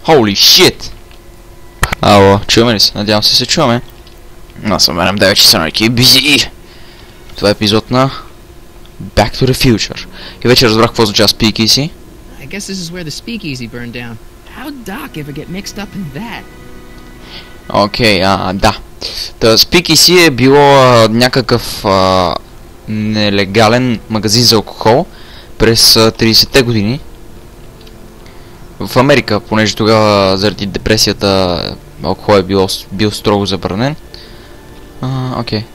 Holy shit! Ало, чуваме ли се? Надявам се чуваме. Аз съм 9 часа на a.k.a. Това е епизод на Back to the Future. И вече разбрах какво означава speakeasy. I guess this is where the speakeasy burned down. How did Doc ever get mixed up in that? Окей, да. Та speakeasy е било някакъв нелегален магазин за алкохол през 30-те години. В Америка, понеже тогава заради депресията алкохол е бил строго забранен. Окей.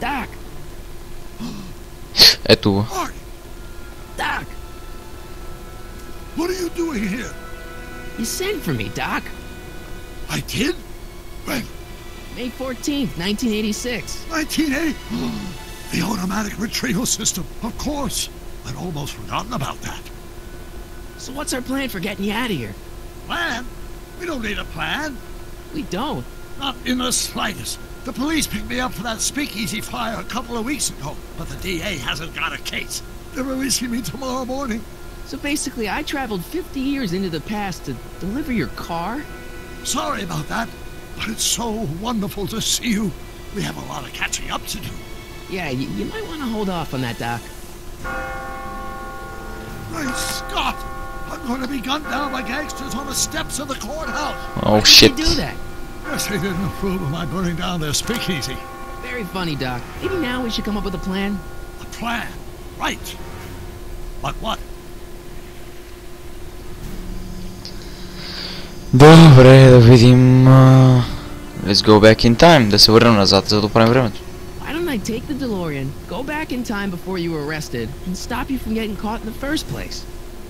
Doc! Ето го. Doc! What are you doing here? You sent for me, Doc. I did? When? May 14th, 1986. 1980? The automatic retrieval system, of course. I'd almost forgotten about that. So what's our plan for getting you out of here? Plan? We don't need a plan. We don't. Not in the slightest. The police picked me up for that speakeasy fire a couple of weeks ago, but the DA hasn't got a case. They're releasing me tomorrow morning. So basically I traveled 50 years into the past to deliver your car? Sorry about that, but it's so wonderful to see you. We have a lot of catching up to do. Yeah, you might want to hold off on that, Doc. Great Scott! I'm going to be gunned down by gangsters on the steps of the courthouse. Oh shit. Why did you do that? Guess they didn't approve of my burning down their speakeasy. Very funny, Doc. Maybe now we should come up with a plan? A plan? Right. But what? Добре, да видим. Let's go back in time. Да се върнем назад, за да оправим времето. Why don't I take the DeLorean, go back in time before you were arrested, and stop you from getting caught in the first place?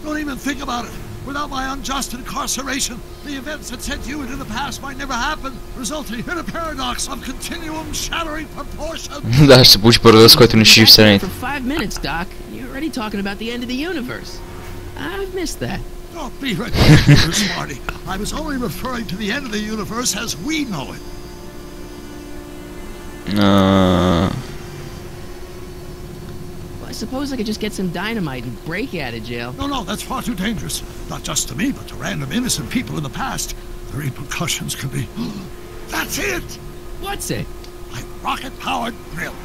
Don't even think about it. Without my unjust incarceration, the events that sent you into the past might never happen, resulting in a paradox of continuum shattering proportion. Да, ще се получи парадокс, който не шири вселените. For 5 minutes, Doc. You're already talking about the end of the universe. I've missed that. Don't be ridiculous, Marty. I was only referring to the end of the universe as we know it. Well, I suppose I could just get some dynamite and break you out of jail. No, that's far too dangerous. Not just to me, but to random innocent people in the past. The repercussions could be... That's it! What's it? My rocket-powered drill.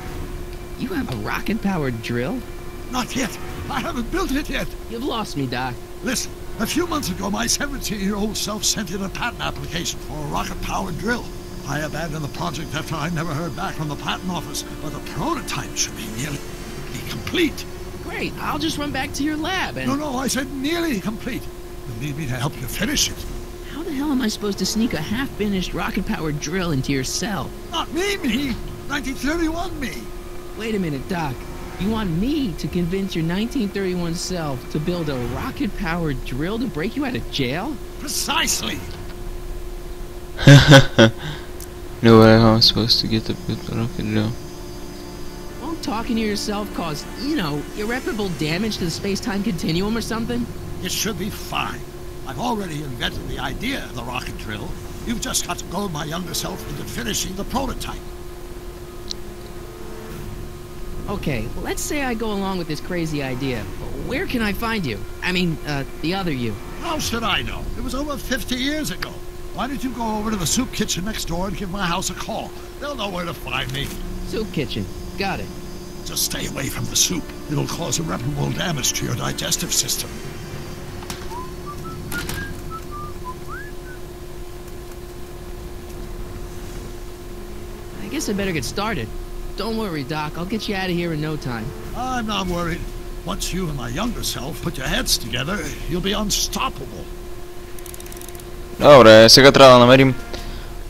You have a rocket-powered drill? Not yet. I haven't built it yet. You've lost me, Doc. Listen, a few months ago, my 17-year-old self sent in a patent application for a rocket-powered drill. I abandoned the project after I never heard back from the patent office, but the prototype should be nearly complete. Great, I'll just run back to your lab and... No, I said nearly complete. You'll need me to help you finish it. How the hell am I supposed to sneak a half-finished rocket-powered drill into your cell? Not me! 1931 me! Wait a minute, Doc. You want me to convince your 1931 self to build a rocket-powered drill to break you out of jail? Precisely! No way how I'm supposed to get the rocket drill. Won't talking to yourself cause, irreparable damage to the space-time continuum or something? It should be fine. I've already invented the idea of the rocket drill. You've just got to goad my younger self into finishing the prototype. Okay, well, let's say I go along with this crazy idea. Where can I find you? I mean, the other you. How should I know? It was over 50 years ago. Why don't you go over to the soup kitchen next door and give my house a call? They'll know where to find me. Soup kitchen. Got it. Just stay away from the soup. It'll cause irreparable damage to your digestive system. I guess I better get started. Don't worry, Doc. I'll get you out of here in no time. I'm not worried. Once you and my younger self put your heads together, you'll be unstoppable. Добре, сега трябва да намерим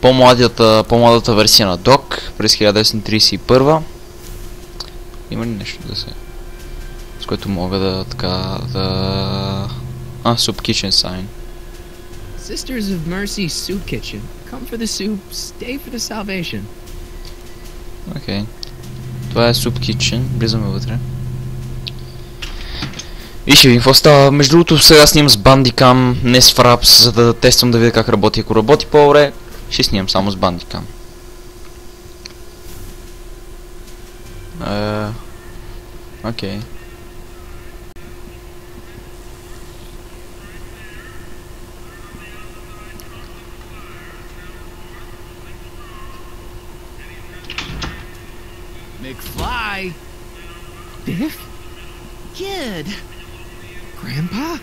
по-младата версия на Док през 1931. Има ли нещо да се... с което мога да Soup Kitchen sign. Sisters of Mercy Soup Kitchen. Come for the soup, stay for the salvation. Окей. Това е Soup Kitchen. Влизаме вътре. И ще видим какво става. Между другото, сега снимам с Bandicam, не с Fraps, за да тествам да видя как работи. Ако работи по-добре, ще снимам само с Bandicam. Окей. McFly? Biff? Kid? Grandpa?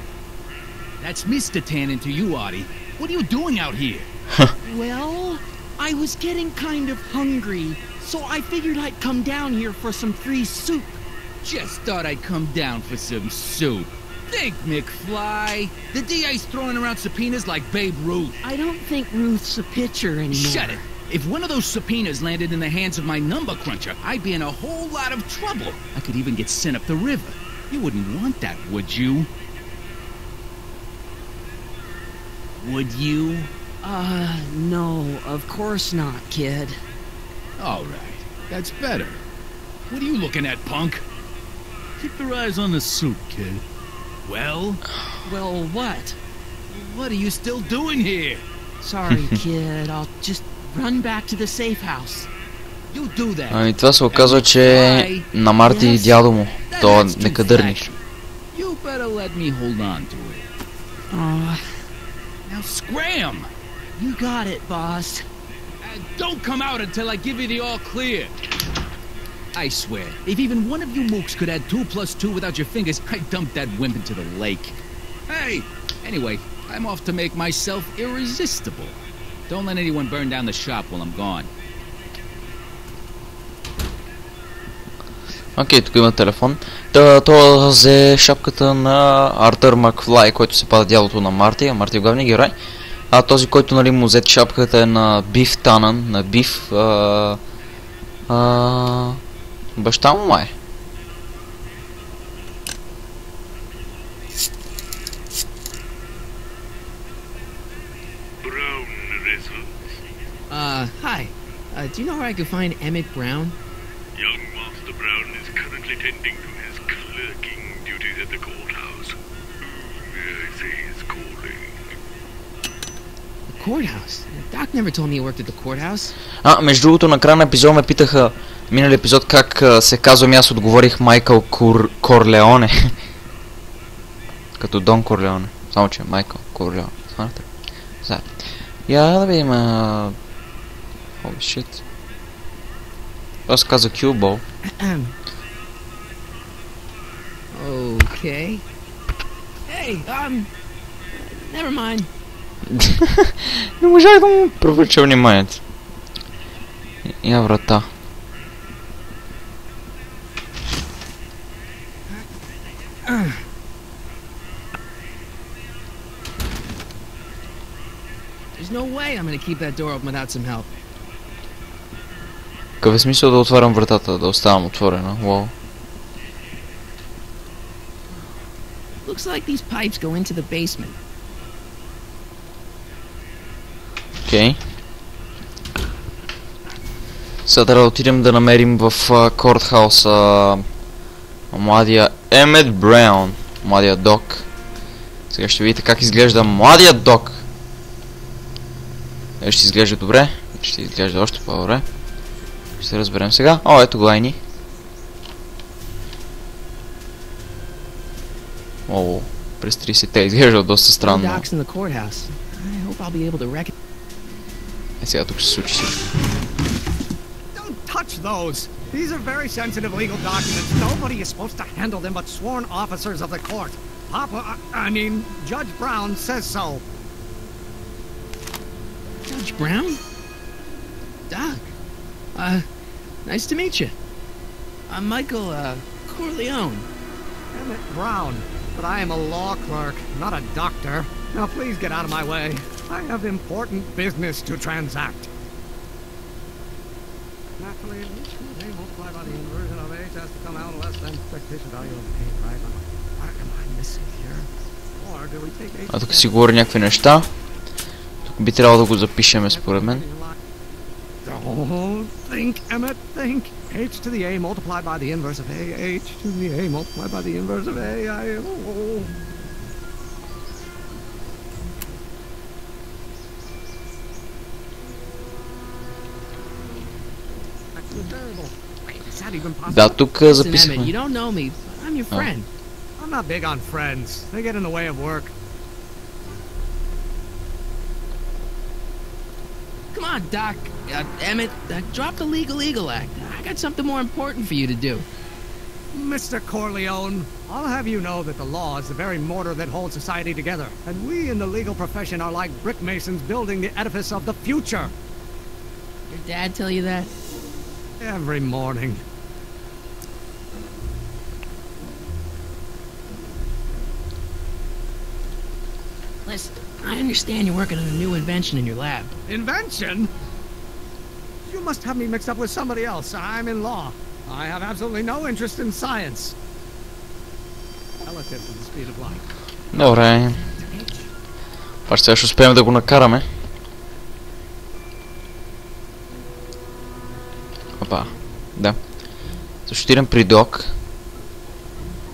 That's Mr. Tannen to you, Artie. What are you doing out here? Well, I was getting kind of hungry, so I figured I'd come down here for some free soup. Just thought I'd come down for some soup. Think, McFly. The DA's throwing around subpoenas like Babe Ruth. I don't think Ruth's a pitcher anymore. Shut it. If one of those subpoenas landed in the hands of my number cruncher, I'd be in a whole lot of trouble. I could even get sent up the river. You wouldn't want that, would you? Would you? No, of course not, kid. All right. That's better. What are you looking at, punk? Keep your eyes on the soup, kid. Well? Well, what? What are you still doing here? Sorry, kid. I'll just run back to the safe house. You do that. Ами това се оказва, че на Марти и дядо му. То некадърниш. You better let me hold on to it. Now scram! You got it, boss. Don't come out until I give you the all clear. I swear, if even one of you mooks could add 2 + 2 without your fingers, I'd dump that wimp into the lake. Hey! Anyway, I'm off to make myself irresistible. Don't let anyone burn down the shop while I'm gone. Окей, тук има телефон. Той взе шапката на Артър Макфлай, който се пада дядото на Марти, а Марти е главният герой. А този, който нали му взе шапката е на Биф Танън, на Биф, баща му май. Hi. Do you know where I could find Emmett Brown? Young Master Brown is currently tending to his clerking duties at the courthouse. I say he's calling. The courthouse? Doc never told me he worked at the courthouse. Между другото, на края на епизода ме питаха минали епизод как се казвам и аз отговорих Майкъл Корлеоне. Като Дон Корлеоне. Само че Майкъл Корлеоне. Смарате? Заедно. Я да видим... Holy shit. Това се казва Q-Ball. Okay. Hey, never mind. Не можах да му привлеча вниманието. Я врата. There's no way I'm gonna keep that door open without some help. Какъв е смисъл да отварям вратата, да оставам отворена? Wow. Looks like these pipes go into the basement. Окей. Сега трябва да отидем да намерим в кортхауса младия Емет Браун, младия Док. Сега ще видите как изглежда младия Док. Ще изглежда добре, ще изглежда още по-добре. Ще разберем сега. О, ето го Айни. О, през 30-те изглежда доста странно. Е, сега тук ще се случи всичко. Don't touch those! These are very sensitive legal documents. Nobody is supposed to handle them but sworn officers of the court. Judge Brown says so. Judge Brown? Doc. Nice to meet you. I'm Michael, Corleone. Emmett Brown, but I am a law clerk, not a doctor. Now please get out of my way. I have important business to transact. Naturally, A multiplied by the inversion of H has to come out less than expectation value of A, right? What am I missing here? Or do we take H... А тук си говори някакви неща. Тук би трябвало да го запишеме според мен. Don't think, Emmett, think. H to the A multiplied by the inverse of A. H to the A multiplied by the inverse of A. Да, тук записахме. You don't know me. I'm your friend. I'm not big on friends. They get in the way of work. Come on, Doc. Emmett, drop the legal eagle act. I got something more important for you to do. Mr. Corleone, I'll have you know that the law is the very mortar that holds society together, and we in the legal profession are like brick masons building the edifice of the future. Your dad tell you that? Every morning. Listen, I understand you're working on a new invention in your lab. Invention? You must have me mixed up with somebody else. I'm in law. I have absolutely no interest in science. Relative to the speed of light. Добре. Пак сега ще успеем да го накараме. Опа. Да. Също отидем при Док.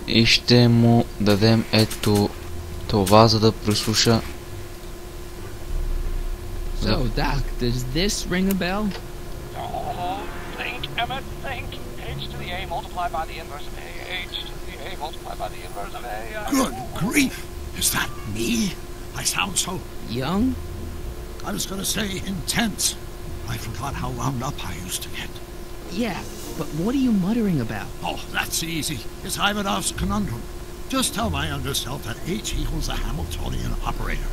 И ще му дадем ето това, за да прослуша. So, Doc, does this ring a bell? Oh, think, Emmett, think. H to the A multiplied by the inverse of A. H to the A multiplied by the inverse of A. Good grief! Is that me? I sound so... Young? I was gonna say intense. I forgot how wound up I used to get. Yeah, but what are you muttering about? Oh, that's easy. It's Ivanov's conundrum. Just tell my younger self that H equals a Hamiltonian operator.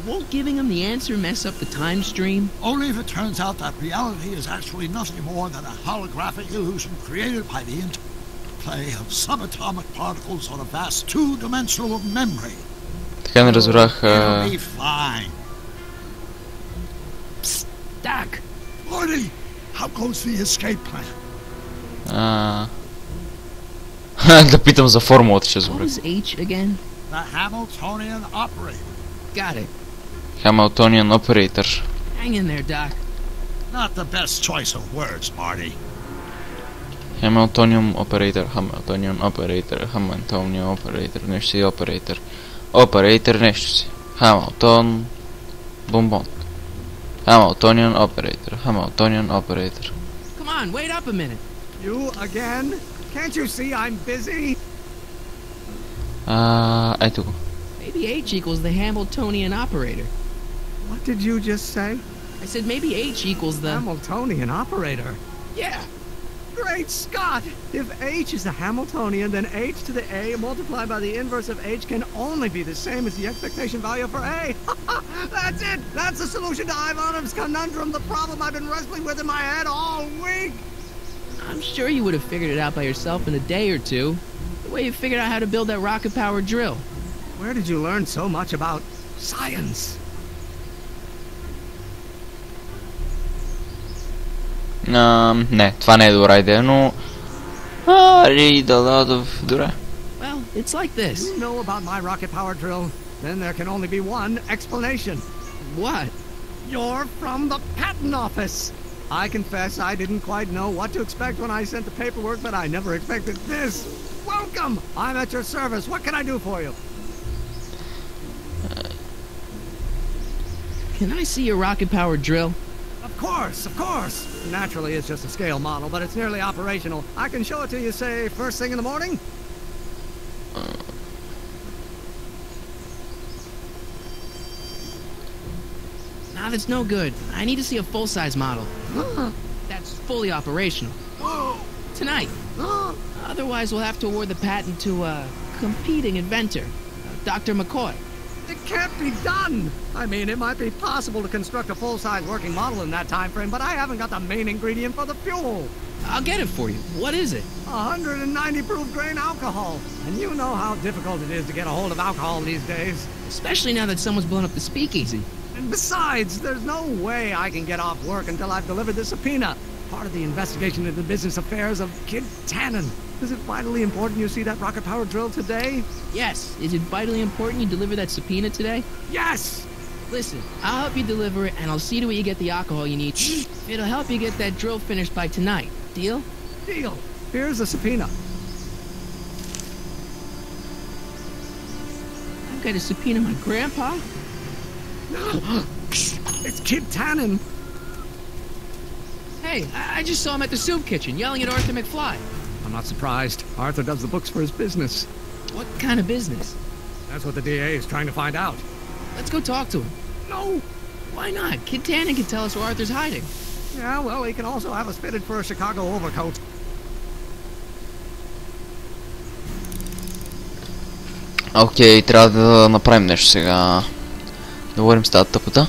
Won't giving him the answer mess up the time stream? Only if it turns out that reality is actually nothing more than a holographic illusion created by the interplay of subatomic particles on a vast two-dimensional membrane. Така не разбрах... It'll be fine. Psst, Doc! Morty, how goes the escape plan? Да питам за формулата, ще What забравя. was H again? The Hamiltonian operator. Got it. Hamiltonian operator. Hang in there, Doc. Not the best choice of words, Marty. Hamiltonian operator, Hamiltonian operator, Hamiltonian operator, нещо си operator. Operator нещо си. Hamilton... Бомбон. Hamiltonian operator, Hamiltonian operator. Come on, wait up a minute. You again? Can't you see I'm busy? Ето го. Maybe H equals the Hamiltonian operator. What did you just say? I said maybe H equals the... Hamiltonian operator? Yeah. Great Scott! If H is a Hamiltonian, then H to the A multiplied by the inverse of H can only be the same as the expectation value for A. That's it! That's the solution to Ivanov's conundrum, the problem I've been wrestling with in my head all week! I'm sure you would have figured it out by yourself in a day or two. The way you figured out how to build that rocket-powered drill. Where did you learn so much about science? Не, това не е добра идея, но... Read a lot of... Добре. Well, it's like this. You know about my rocket-powered drill? Then there can only be one explanation. What? You're from the patent office! I confess I didn't quite know what to expect when I sent the paperwork, but I never expected this. Welcome! I'm at your service. What can I do for you? Can I see your rocket-powered drill? Of course, of course. Naturally, it's just a scale model, but it's nearly operational. I can show it to you, say, first thing in the morning? Nah, that's no good. I need to see a full-size model. That's fully operational. Tonight. Otherwise, we'll have to award the patent to a competing inventor, Dr. McCoy. It can't be done! I mean, it might be possible to construct a full-size working model in that time frame, but I haven't got the main ingredient for the fuel. I'll get it for you. What is it? 190 proof grain alcohol. And you know how difficult it is to get a hold of alcohol these days. Especially now that someone's blown up the speakeasy. And besides, there's no way I can get off work until I've delivered the subpoena. Part of the investigation into the business affairs of Kid Tannen. Is it vitally important you see that rocket-powered drill today? Yes. Is it vitally important you deliver that subpoena today? Yes! Listen, I'll help you deliver it, and I'll see to it you get the alcohol you need. It'll help you get that drill finished by tonight. Deal? Deal. Here's the subpoena. I've got to subpoena my grandpa? It's Kid Tannen. Hey, I just saw him at the soup kitchen yelling at Arthur McFly. I'm not surprised. Arthur does the books for his business. What kind of business? That's what the DA is trying to find out. Let's go talk to him. No! Why not? Kid Tannen can tell us where Arthur's hiding. Yeah, well, he can also have us fitted for a Chicago overcoat. Окей, трябва да направим нещо сега. Да говорим с тази тъпота.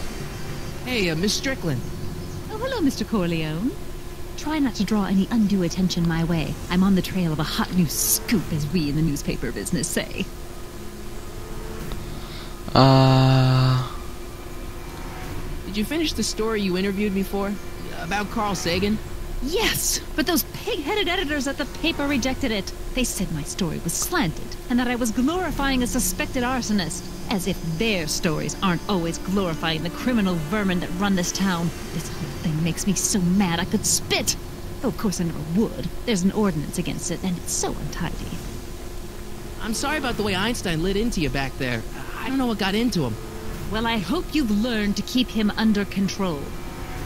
Hey, Miss Strickland. Oh, hello, Mr. Corleone. Try not to draw any undue attention my way. I'm on the trail of a hot new scoop, as we in the newspaper business say. Did you finish the story you interviewed me for? About Carl Sagan? Yes, but those pig-headed editors at the paper rejected it. They said my story was slanted, and that I was glorifying a suspected arsonist. As if their stories aren't always glorifying the criminal vermin that run this town. This whole thing makes me so mad I could spit. Though of course I never would. There's an ordinance against it, and it's so untidy. I'm sorry about the way Einstein lit into you back there. I don't know what got into him. Well, I hope you've learned to keep him under control.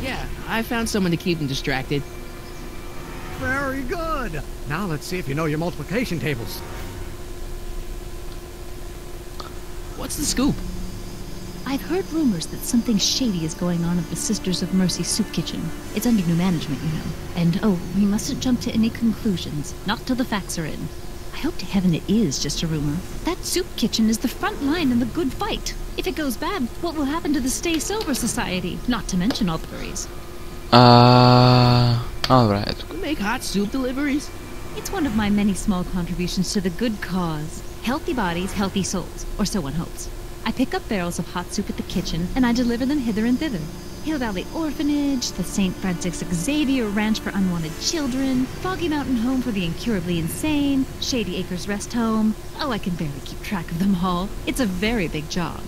Yeah, I found someone to keep him distracted. Very good. Now let's see if you know your multiplication tables. What's the scoop? I've heard rumors that something shady is going on at the Sisters of Mercy soup kitchen. It's under new management, you know. And, oh, we mustn't jump to any conclusions. Not till the facts are in. I hope to heaven it is just a rumor. That soup kitchen is the front line in the good fight. If it goes bad, what will happen to the Stay Sober Society? Not to mention all the furries. Alright. You make hot soup deliveries? It's one of my many small contributions to the good cause. Healthy bodies, healthy souls. Or so one hopes. I pick up barrels of hot soup at the kitchen, and I deliver them hither and thither. Hill Valley Orphanage, the St. Francis Xavier Ranch for Unwanted Children, Foggy Mountain Home for the Incurably Insane, Shady Acres Rest Home. Oh, I can barely keep track of them all. It's a very big job.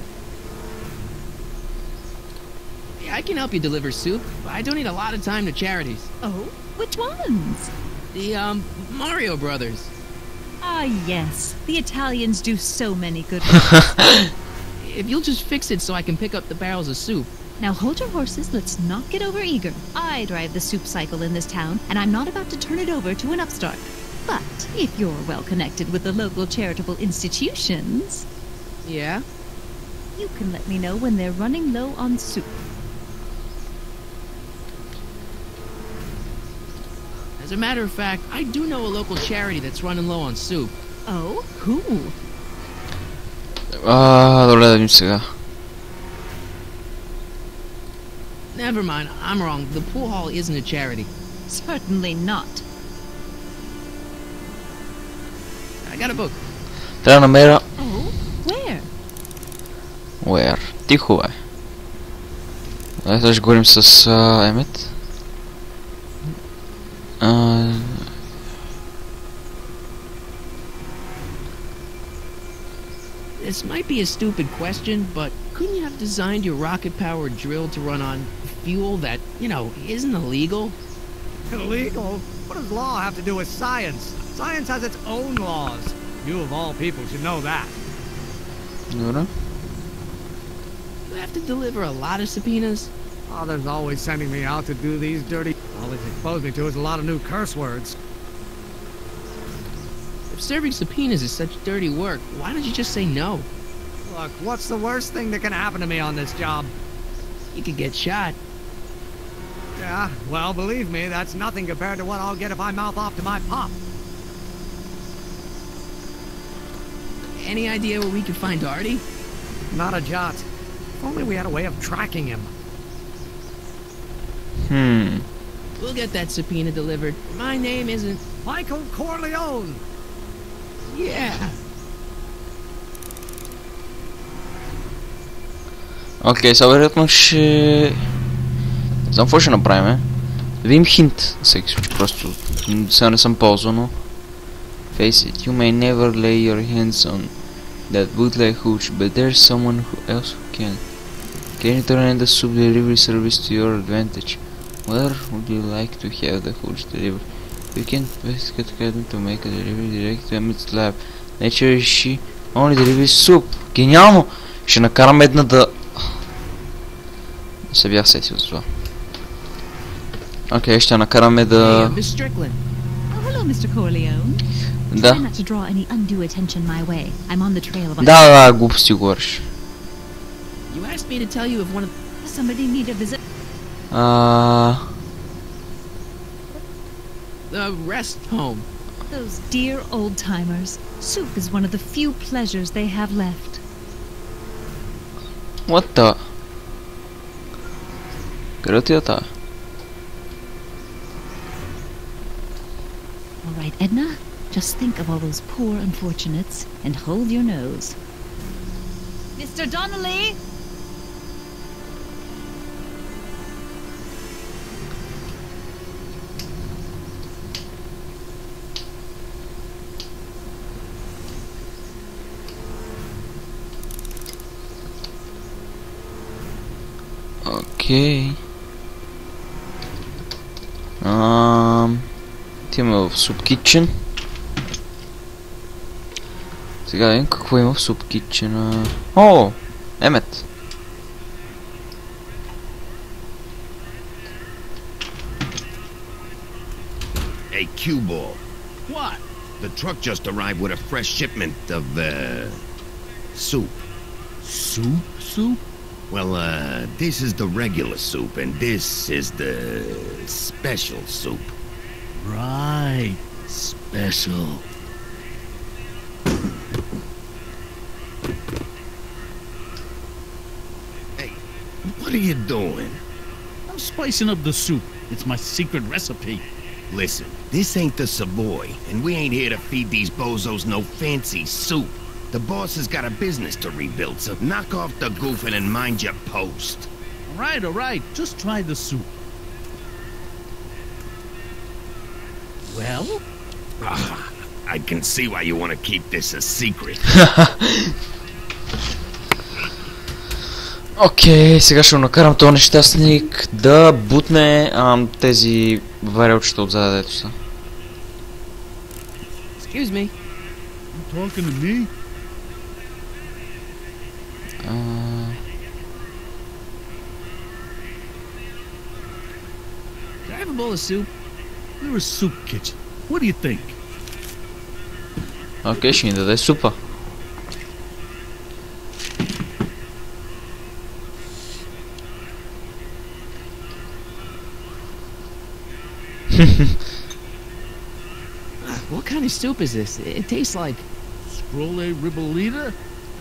Yeah, I can help you deliver soup. I donate a lot of time to charities. Oh? Which ones? The, Mario Brothers. Ah, yes. The Italians do so many good works. If you'll just fix it so I can pick up the barrels of soup. Now hold your horses, let's not get over-eager. I drive the soup cycle in this town, and I'm not about to turn it over to an upstart. But if you're well-connected with the local charitable institutions... Yeah? You can let me know when they're running low on soup. As a matter of fact, I do know a local charity that's running low on soup. Oh? Who? Добре да видим сега. Never mind, I'm wrong. The pool hall isn't a charity. Certainly not. I got a book. Трябва да намеря... Oh? Where? Where? Тихо бе. Сега ще говорим с Емет. This might be a stupid question, but couldn't you have designed your rocket-powered drill to run on fuel that, you know, isn't illegal? Illegal? What does law have to do with science? Science has its own laws. You of all people should know that. Добре. You have to deliver a lot of subpoenas? Father's always sending me out to do these dirty... All he's exposed me to is a lot of new curse words. If serving subpoenas is such dirty work, why don't you just say no? Look, what's the worst thing that can happen to me on this job? You could get shot. Yeah, well, believe me, that's nothing compared to what I'll get if I mouth off to my pop. Any idea where we could find Artie? Not a jot. If only we had a way of tracking him. We'll get that subpoena delivered. My name isn't... Michael Corleone! Yeah. Окей, сега вероятно ще... Не знам какво ще направим. Да видим хинт, на всеки случай, просто сега не съм ползвал, но... Face it, you may never lay your hands on that bootleg hooch, but there's someone else who can. Can you turn the soup delivery service to your advantage? Where would you like to have the hooch delivered? You can best get Cadden to make a delivery direct to Emmett's lab. Nature she only delivers soup. Гениално! Ще накарам една да... Не се бях сетил за това. Окей, ще накараме да... Hey, Miss Strickland. Oh, hello, Mr. Corleone. Да. Try not to draw any undue attention my way. I'm on the trail of a... Да, глупости говориш. You asked me to tell you if one of... Somebody need a visit. The rest home. Those dear old-timers. Soup is one of the few pleasures they have left. What the? Къде отида тая? All right, Edna, just think of all those poor unfortunates and hold your nose. Mr. Donnelly! Окей. Отиваме в Soup Kitchen. Сега видим какво има в Soup Kitchen. О! Емет! Hey, Q-Ball. What? The truck just arrived with a fresh shipment of, soup. Soup? Soup? Well, this is the regular soup, and this is the special soup. Right. Special. Hey, what are you doing? I'm spicing up the soup. It's my secret recipe. Listen, this ain't the Savoy, and we ain't here to feed these bozos no fancy soup. The boss has got a business to rebuild, so knock off the goofing and mind your post. All right. Just try the soup. Well? I can see why you want to keep this a secret. Окей, сега ще накарам този нещастник да бутне тези варелчета отзад, дето са. Excuse me. You talking to me? Can I have a bowl of soup? We're a soup kitchen. What do you think? Окей, ще ни даде супа. What kind of soup is this? It tastes like... Scrolle ribolita?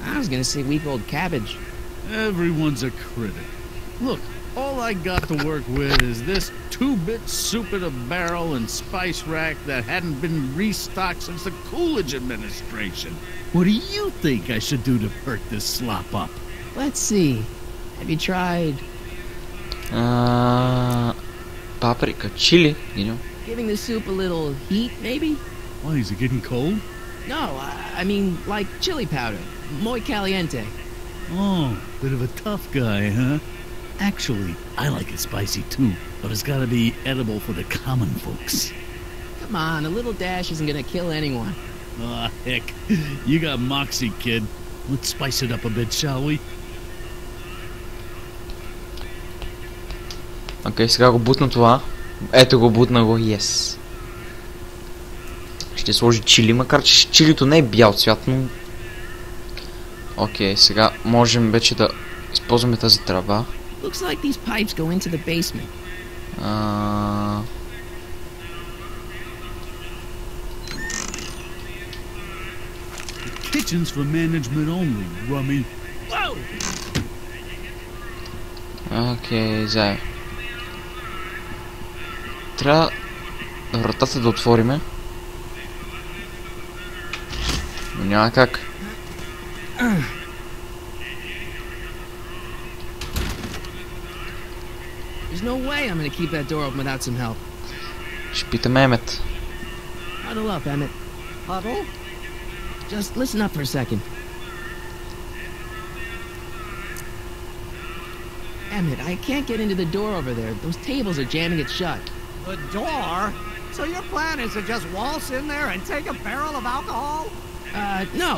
I was gonna say week-old cabbage. Everyone's a critic. Look, all I got to work with is this 2-bit soup in a barrel and spice rack that hadn't been restocked since the Coolidge administration. What do you think I should do to perk this slop up? Let's see. Have you tried... Paprika, chili, you know. giving the soup a little heat, maybe? Why, is it getting cold? No, I mean, like chili powder. Muy caliente. Oh, bit of a tough guy, huh? Actually, I like it spicy too, but it's gotta be edible for the common folks. Come on, a little dash isn't gonna kill anyone. Ah, heck. You got moxie, kid. Let's spice it up a bit, shall we? Окей, сега го бутна това. Ето го бутна го, yes. Ще сложи чили, макар че чилито не е бял цвят, но... Окей, сега можем вече да използваме тази трава. Looks like these pipes go into the basement. Kitchen's for management only, rummy. Whoa! Окей, заедно. Трябва вратата да отвориме. Но няма как. There's no way I'm gonna keep that door open without some help. Ще питаме Емет. Huddle up, Emmett. Huddle? Just listen up for a second. Emmett, I can't get into the door over there. Those tables are jamming it shut. The door? So your plan is to just waltz in there and take a barrel of alcohol? No,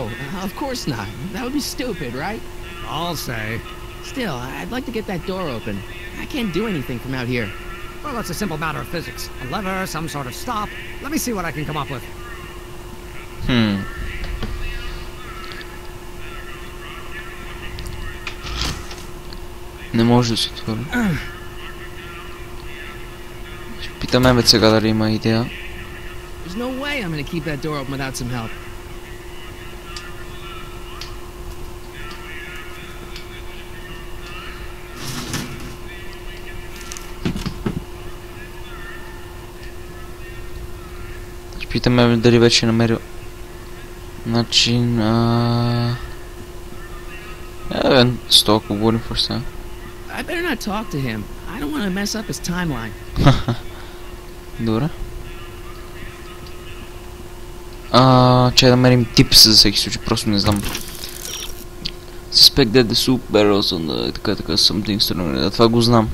of course not. That would be stupid, right? I'll say. Still, I'd like to get that door open. I can't do anything from out here. Well, it's a simple matter of physics. A lever, some sort of stop. Let me see what I can come up with. Не може да се отвори. Ще питаме Емет сега дали има идея. There's no way I'm gonna keep that door open without some help. Питаме дали вече е намерил начин. С толкова говорим first time. I better not talk to him. I don't want to mess up his timeline. Добре. Че да мерим типс за всеки случай, просто не знам. Suspect that the soup barrels on the... така, something strong. Да, това го знам.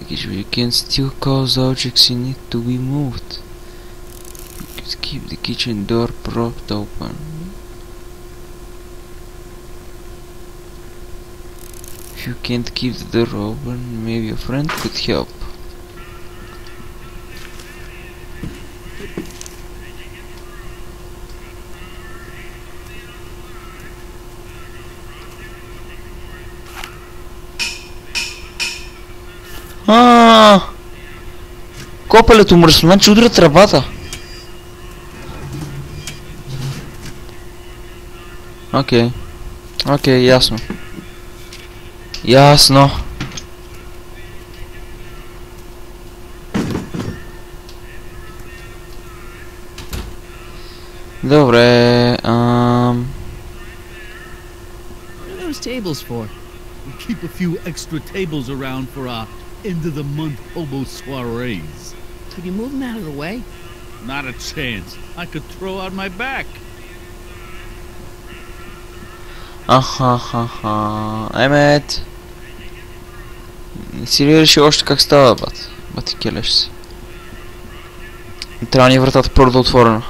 You can still cause objects in it to be moved. Keep the kitchen door propped open. If you can't keep the door open, maybe a friend could help. Копалето мръсно, значи удря тръбата. Окей, ясно. Ясно. Добре, What are those tables for? We'll keep a few extra tables around for our end-of-the-month hobo soirees. Could you move them out of the way? Not a chance. I could throw out my back. Емет. Не си ли реши още как става, бат? Бати келеш си. Трябва ни вратата първо да отворена.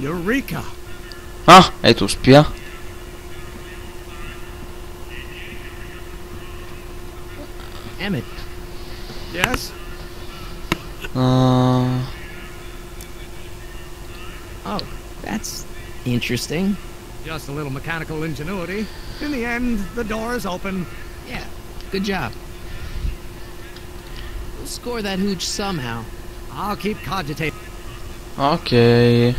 Eureka! Ето успя. Emmett. Yes? Oh, that's interesting. Just a little mechanical ingenuity. In the end, the door is open. Yeah, good job. We'll score that hooch somehow. I'll keep cogitating. Окей.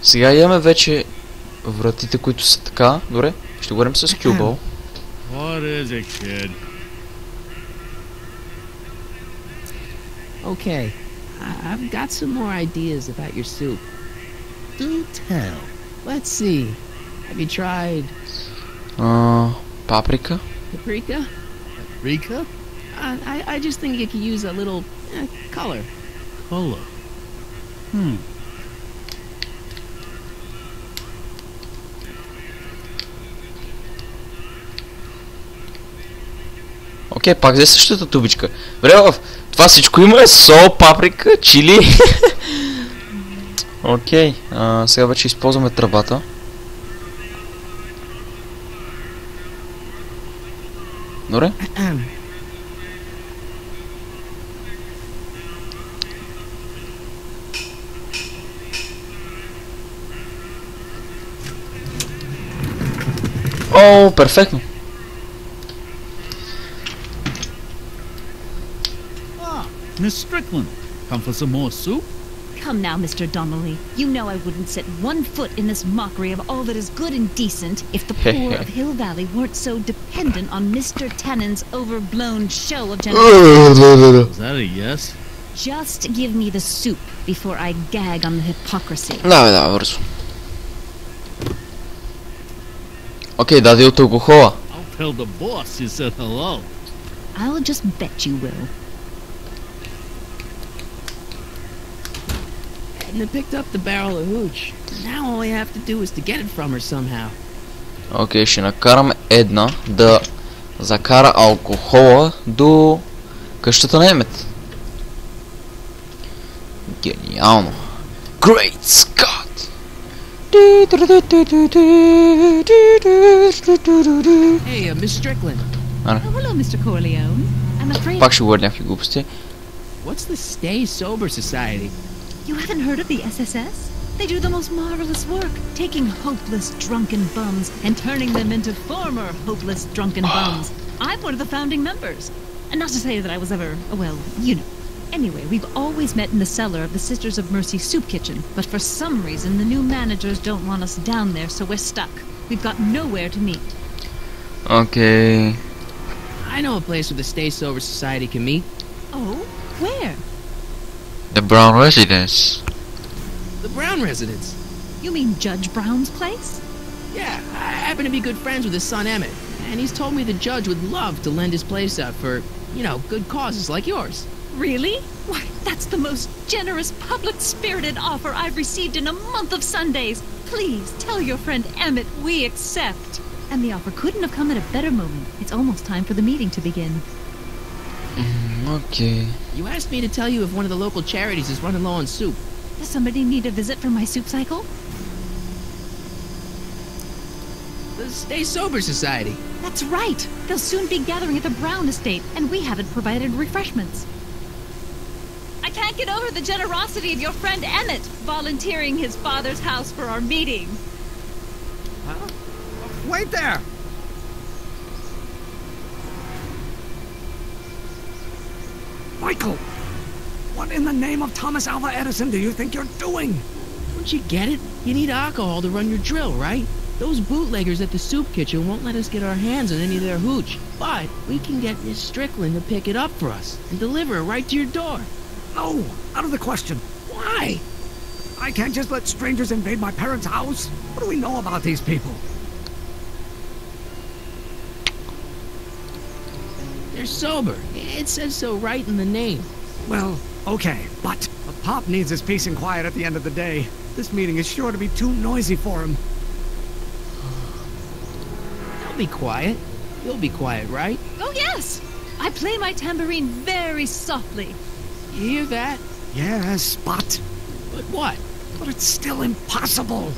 Сега имаме вече вратите, които са така. Добре, ще говорим с Кюбъл. What is it, kid? Okay, I've got some more ideas about your soup. Do tell. Let's see. Have you tried Paprika? paprika? Paprika? I just think you could use a little color. Color. Окей, пак взе същата тубичка. Добре, в това всичко има е сол, паприка, чили. Окей, сега вече използваме тръбата. Добре? О, перфектно. Miss Strickland, come for some more soup? Come now, Mr. Donnelly. You know I wouldn't set one foot in this mockery of all that is good and decent if the poor of Hill Valley weren't so dependent on Mr. Tannen's overblown show of generosity. Is that a yes? Just give me the soup before I gag on the hypocrisy. Да, бързо. Окей, даде от алкохола. I'll tell the boss you said hello. I'll just bet you will. Edna picked up the barrel of hooch. Now all I have to do is to get it from her somehow. Окей, ще накараме Една да закара алкохола до къщата на Емет. Гениално. Great Scott! Hey, Miss Strickland. Oh, hello, Mr. Corleone. I'm afraid... Пак ще говоря някакви глупости. What's the Stay Sober Society? You haven't heard of the SSS? They do the most marvelous work, taking hopeless drunken bums and turning them into former hopeless drunken bums. I'm one of the founding members. And not to say that I was ever, well, you know. Anyway, we've always met in the cellar of the Sisters of Mercy soup kitchen, but for some reason the new managers don't want us down there, so we're stuck. We've got nowhere to meet. Okay. I know a place where the Stay Sober Society can meet. Oh? Where? The Brown Residence. The Brown residence. You mean Judge Brown's place? Yeah, I happen to be good friends with his son Emmett, and he's told me the judge would love to lend his place out for, you know, good causes like yours. Really? Why, that's the most generous, public-spirited offer I've received in a month of Sundays. Please, tell your friend Emmett we accept. And the offer couldn't have come at a better moment. It's almost time for the meeting to begin. Okay. You asked me to tell you if one of the local charities is running low on soup. Does somebody need a visit from my soup cycle? The Stay Sober Society. That's right. They'll soon be gathering at the Brown estate, and we haven't provided refreshments. I can't get over the generosity of your friend Emmett volunteering his father's house for our meeting. Huh? Wait there! Michael! What in the name of Thomas Alva Edison do you think you're doing? Don't you get it? You need alcohol to run your drill, right? Those bootleggers at the soup kitchen won't let us get our hands on any of their hooch. But we can get Miss Strickland to pick it up for us and deliver it right to your door. No, out of the question. Why? I can't just let strangers invade my parents' house. What do we know about these people? They're sober. It says so right in the name. Well, okay, but a Pop needs his peace and quiet at the end of the day. This meeting is sure to be too noisy for him. They'll be quiet. You'll be quiet, right? Oh, yes! I play my tambourine very softly. You hear that? Yes, but But what? But it's still impossible.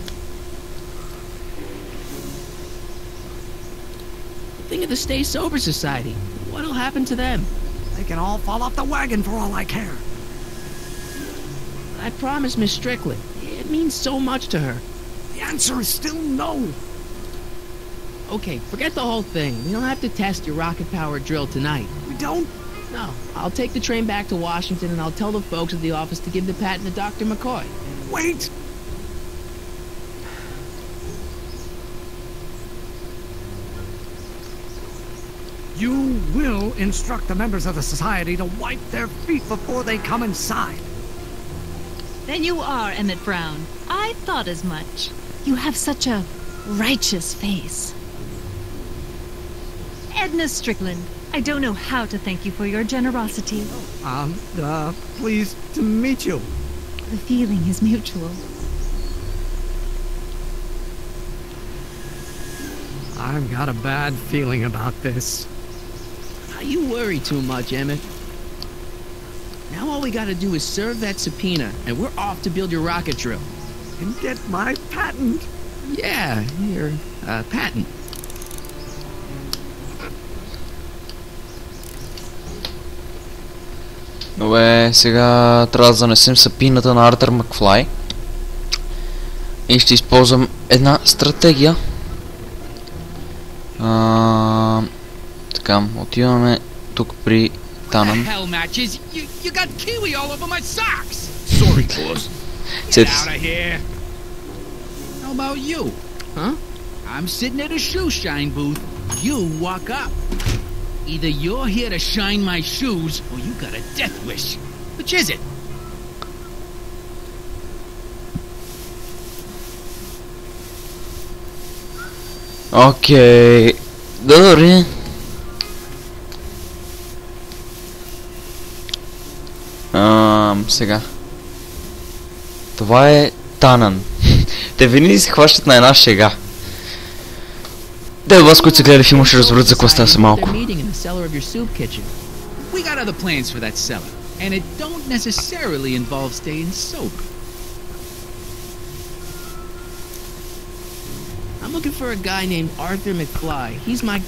Think of the Stay Sober Society. What'll happen to them? They can all fall off the wagon for all I care. I promised Miss Strickland. It means so much to her. The answer is still no. Okay, forget the whole thing. We don't have to test your rocket-powered drill tonight. We don't? No. I'll take the train back to Washington and I'll tell the folks at the office to give the patent to Dr. McCoy. Wait! You will instruct the members of the society to wipe their feet before they come inside. Then you are Emmett Brown. I thought as much. You have such a righteous face. Edna Strickland, I don't know how to thank you for your generosity. Pleased to meet you. The feeling is mutual. I've got a bad feeling about this. You worry too much, Emmett. Now all we gotta do is serve that subpoena, and we're off to build your rocket drill. And get my patent. Yeah, your patent. Добре, сега трябва да занесем сапината на Артър Макфлай. И ще използвам една стратегия. Така, отиваме тук при Танън. Hell matches! You got kiwi all over my socks! Sorry, boss. Get out of here! How about you? Huh? I'm sitting at a shoe shine booth. You walk up. Either you're here to shine my shoes, or you got a death wish. Which is it? Окей. Добре. Сега. Това е Танън. Те винаги се хващат на една шега. Те вас, които са гледали филма, ще разберат за какво става се малко. We got other plans for that cellar, and it don't necessarily involve staying sober. I'm looking for a guy named Arthur McFly. He's my,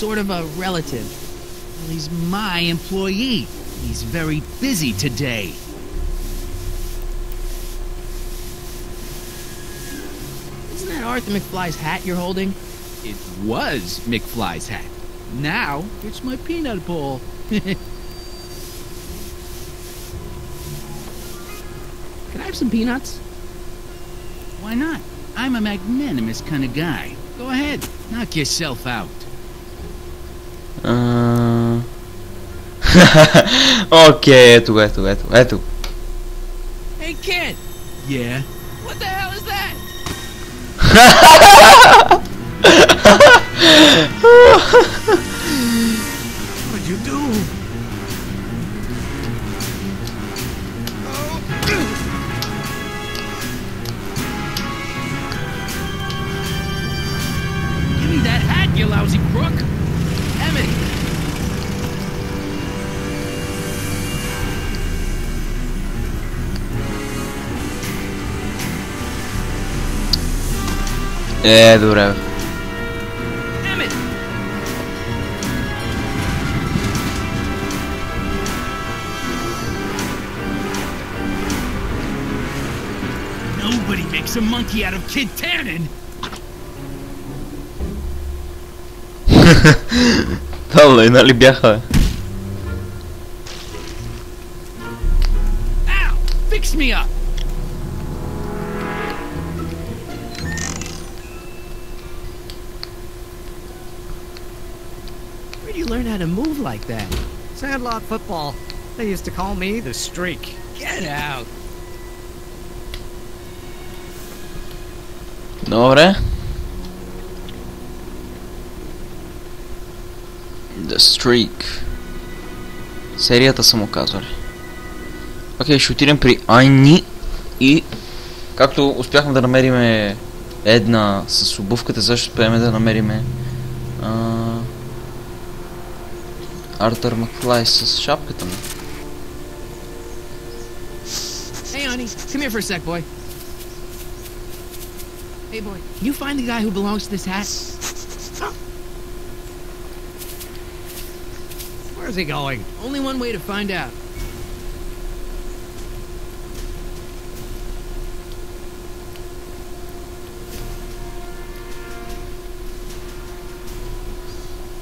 sort of a relative. Well, he's my employee. He's very busy today. Isn't that Arthur McFly's hat you're holding? It was McFly's hat. Now, it's my peanut bowl. Can I have some peanuts? Why not? I'm a magnanimous kind of guy. Go ahead, knock yourself out. Окей, ето. Hey, kid! Yeah? What the hell is that? What did you do? Give me that hat, you lousy crook! Emmett! Добре. Emmett! Nobody makes a monkey out of Kid Tannen! Тала, нали бяха? Ow! Fix me up! Where do you learn how to move like that? Sandlot football. They used to call me the Streak. Get out! Добре. The Streak. Серията са му казвали. Окей, ще отидем при Айни и както успяхме да намерим една с обувката, също успеем да намерим Артър Маклай с шапката му. Hey, honey, come here for a sec, boy. Hey, boy, can you find the guy who belongs to this hat? Where's he going? Only one way to find out.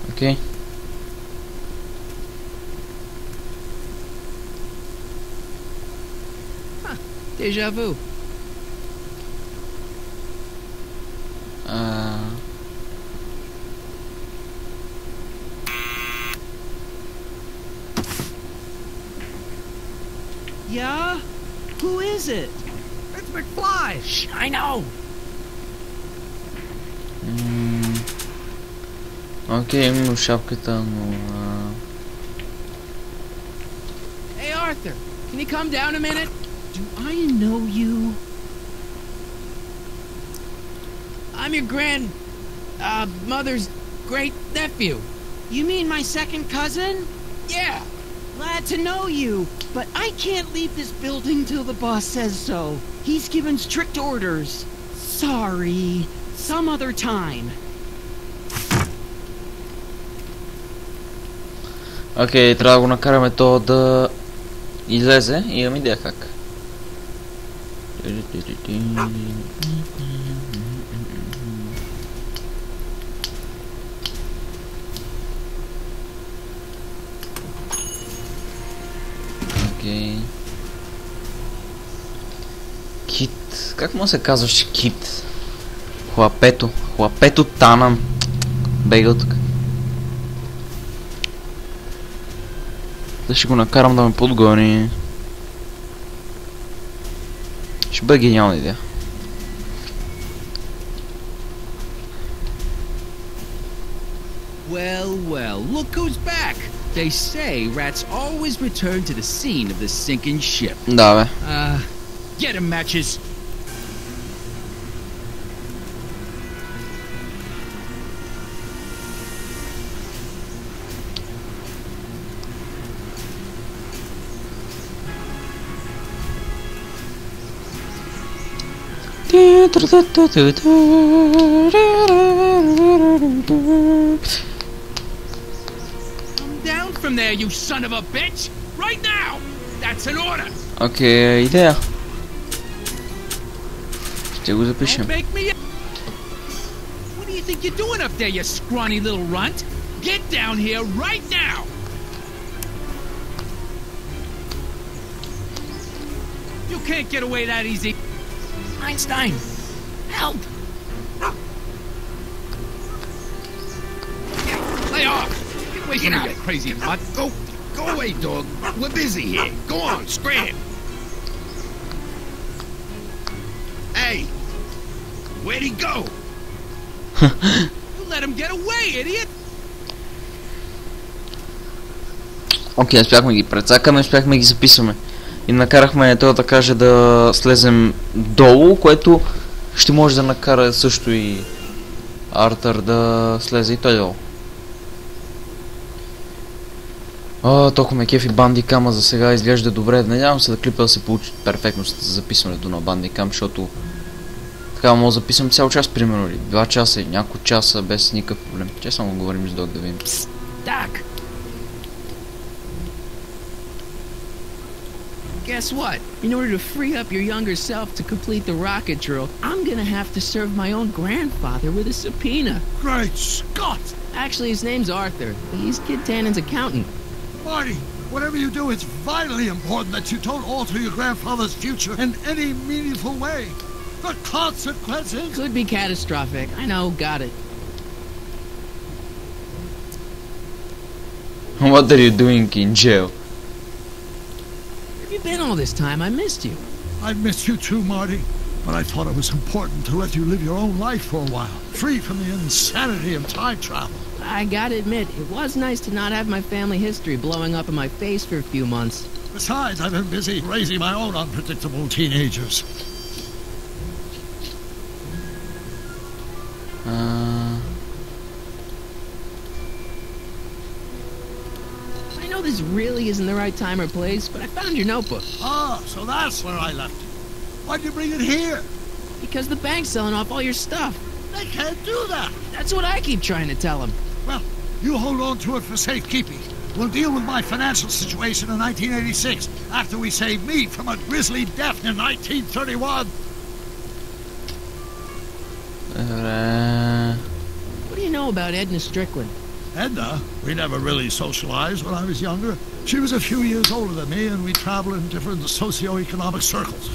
Окей. Deja vu. Yeah? Who is it? It's McFly! Shh, I know! Окей, имам шапката, но... Hey, Arthur, can you come down a minute? Do I know you? I'm your mother's great nephew. You mean my second cousin? Yeah. Glad to know you, but I can't leave this building till the boss says so. He's given strict orders. Sorry. Some other time. Окей, трябва да го накараме то да излезе и имам идея как. Окей. Кит. Как му се казваше Кит? Хлапето. Хлапето Танан. Бегал тук. Да ще го накарам да ме подгони. Ще бъде гениална идея. Well, well, look who's back! They say rats always return to the scene of the sinking ship. Да, бе. Get 'em, matches! Come down from there, you son of a bitch! Right now! That's an order! Окей, идея. Ще го запишем. Don't make me... What do you think you're doing up there, you scrawny little runt? Get down here right now! You can't get away that easy. Einstein, help! Lay off! Get away from me, you crazy mutt. Go away, dog. We're busy here. Go on, scram. Hey, where'd he go? You let him get away, idiot! Окей, не успяхме ги прецакаме, успяхме ги записваме. И накарахме това да каже да слезем долу, което ще може да накара също и Артър да слезе и той долу. Толкова ме кефи бандикама за сега, изглежда добре. Надявам се да клипа да се получи перфектно за записването на бандикам, защото така мога да записвам цял час, примерно, 2 часа и няколко часа без никакъв проблем. Че само говорим с Док да видим. Doc! Guess what? In order to free up your younger self to complete the rocket drill, I'm gonna have to serve my own grandfather with a subpoena. Great Scott! Actually, his name's Arthur. He's Kid Tannen's accountant. Marty, whatever you do, it's vitally important that you don't alter your grandfather's future in any meaningful way. The consequences... Could be catastrophic. I know, got it. What are you doing in jail? Where have you been all this time? I missed you. I missed you too, Marty. But I thought it was important to let you live your own life for a while, free from the insanity of time travel. I gotta admit, it was nice to not have my family history blowing up in my face for a few months. Besides, I've been busy raising my own unpredictable teenagers. I know this really isn't the right time or place, but I found your notebook. Ah, so that's where I left it. Why'd you bring it here? Because the bank's selling off all your stuff. They can't do that. That's what I keep trying to tell them. Well, you hold on to it for safekeeping. We'll deal with my financial situation in 1986 after we save me from a grisly death in 1931. What do you know about Edna Strickland? Edna? We never really socialized when I was younger. She was a few years older than me, and we traveled in different socio-economic circles.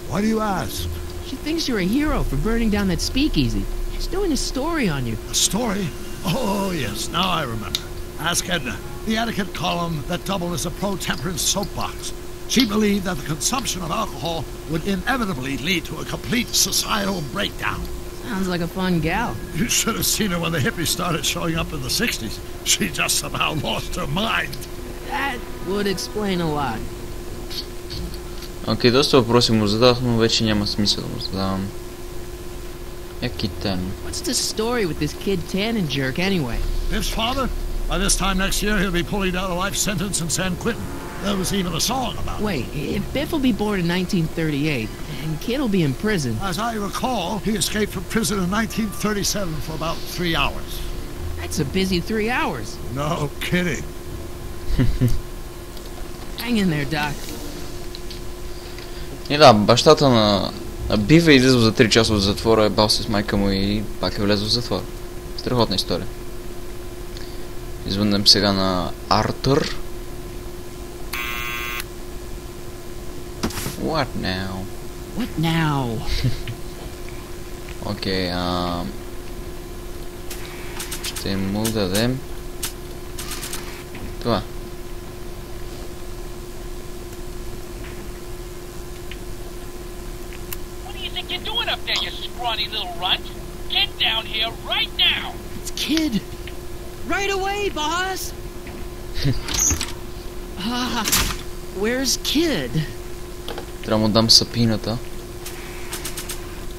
Why do you ask? She thinks you're a hero for burning down that speakeasy. She's doing a story on you. A story? Oh, yes, now I remember. Ask Edna, the etiquette column that doubled as a pro-temperance soapbox. She believed that the consumption of alcohol would inevitably lead to a complete societal breakdown. Sounds like a fun gal. You should have seen her when the hippies started showing up in the 60s. She just somehow lost her mind. That would explain a lot. Окей, доста въпроси му задах, но вече няма смисъл да му задавам. Китан. What's the story with this Kid Tannen jerk anyway? Biff's father? By this time next year, he'll be pulling down a life sentence in San Quentin. There was even a song about it. Wait, if Biff will be born in 1938, and Kid will be in prison... As I recall, he escaped from prison in 1937 for about 3 hours. That's a busy 3 hours. No kidding. Hang in there, Doc. И да, бащата на Бив е излизал за 3 часа от затвора, е бал се с майка му и пак е влезъл в затвора. Страхотна история. Извъннем сега на Артър. What now? What now? Окей, ще му дадем това. You're doing up there, you scrawny little runt? Get down here right now! It's Kid. Right away, boss. Where's Kid? Трябва да му дам сапината.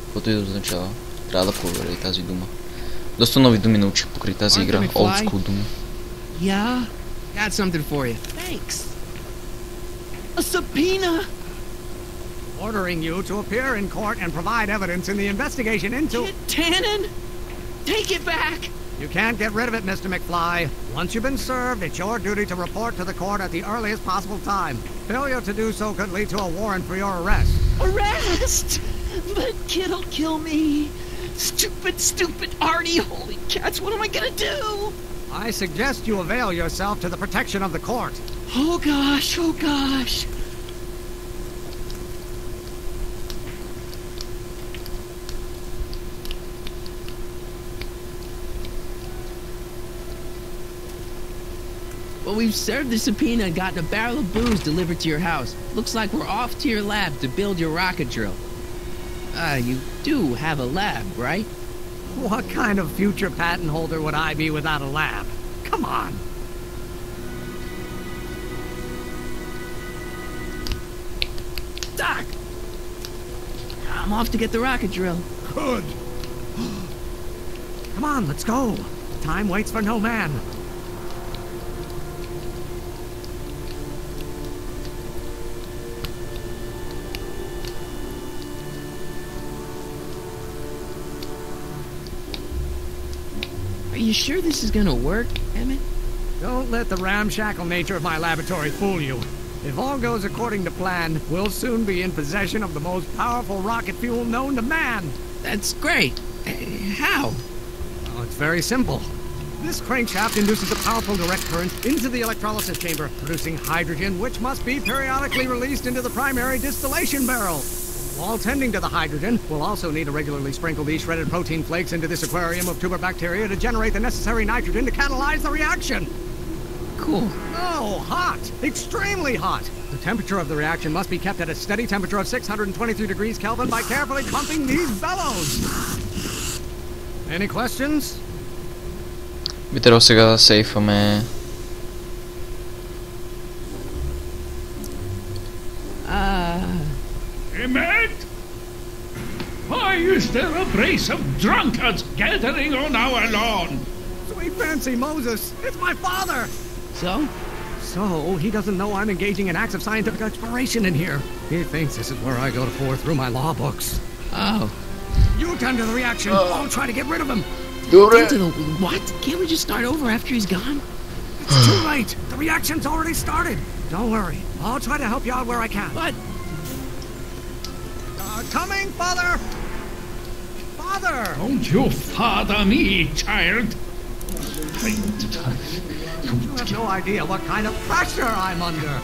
Каквото и да означава. Трябва да проверя и тази дума. Доста нови думи научих покрай тази игра. Old school думи. Yeah? Got something for you. Thanks. A subpoena? Ordering you to appear in court and provide evidence in the investigation into... Kid Tannen? Take it back! You can't get rid of it, Mr. McFly. Once you've been served, it's your duty to report to the court at the earliest possible time. Failure to do so could lead to a warrant for your arrest. Arrest? But Kid'll kill me. Stupid Artie. Holy cats, what am I gonna do? I suggest you avail yourself to the protection of the court. Oh gosh, oh gosh. Well, we've served the subpoena and gotten a barrel of booze delivered to your house. Looks like we're off to your lab to build your rocket drill. You do have a lab, right? What kind of future patent holder would I be without a lab? Come on. Doc! I'm off to get the rocket drill. Good. Come on, let's go. Time waits for no man. Are you sure this is gonna work, Emmett? Don't let the ramshackle nature of my laboratory fool you. If all goes according to plan, we'll soon be in possession of the most powerful rocket fuel known to man. That's great. How? Oh, it's very simple. This crankshaft induces a powerful direct current into the electrolysis chamber, producing hydrogen, which must be periodically released into the primary distillation barrel. While tending to the hydrogen, we'll also need to regularly sprinkle these shredded protein flakes into this aquarium of tuber bacteria to generate the necessary nitrogen to catalyze the reaction. Cool. Oh, hot! Extremely hot! The temperature of the reaction must be kept at a steady temperature of 623 degrees Kelvin by carefully pumping these bellows. Any questions? Би трябвало сега да сейфаме. Emmett? Why is there a brace of drunkards gathering on our lawn? Sweet fancy Moses! It's my father! So? So, he doesn't know I'm engaging in acts of scientific exploration in here. He thinks this is where I go to pour through my law books. Oh. You tend to the reaction. I'll try to get rid of him. Into the what? Can't we just start over after he's gone? It's too late. The reaction's already started. Don't worry. I'll try to help you out where I can. But... coming, Father! Father! Don't you father me, child. You have no idea what kind of pressure I'm under.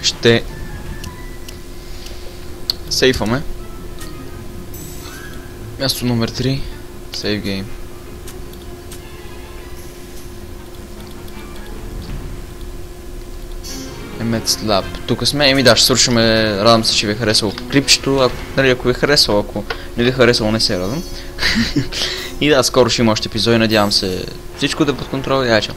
Ще сейфаме. Място номер 3. Сейв гейм. Emmet's Lab. Тук сме. Еми да, ще свършим. Радвам се, че ви е харесало клипчето. Ако ви е харесало, ако не ви е харесало, не се радвам. И да, скоро ще има още епизоди. Надявам се всичко да е под контрол. И чао.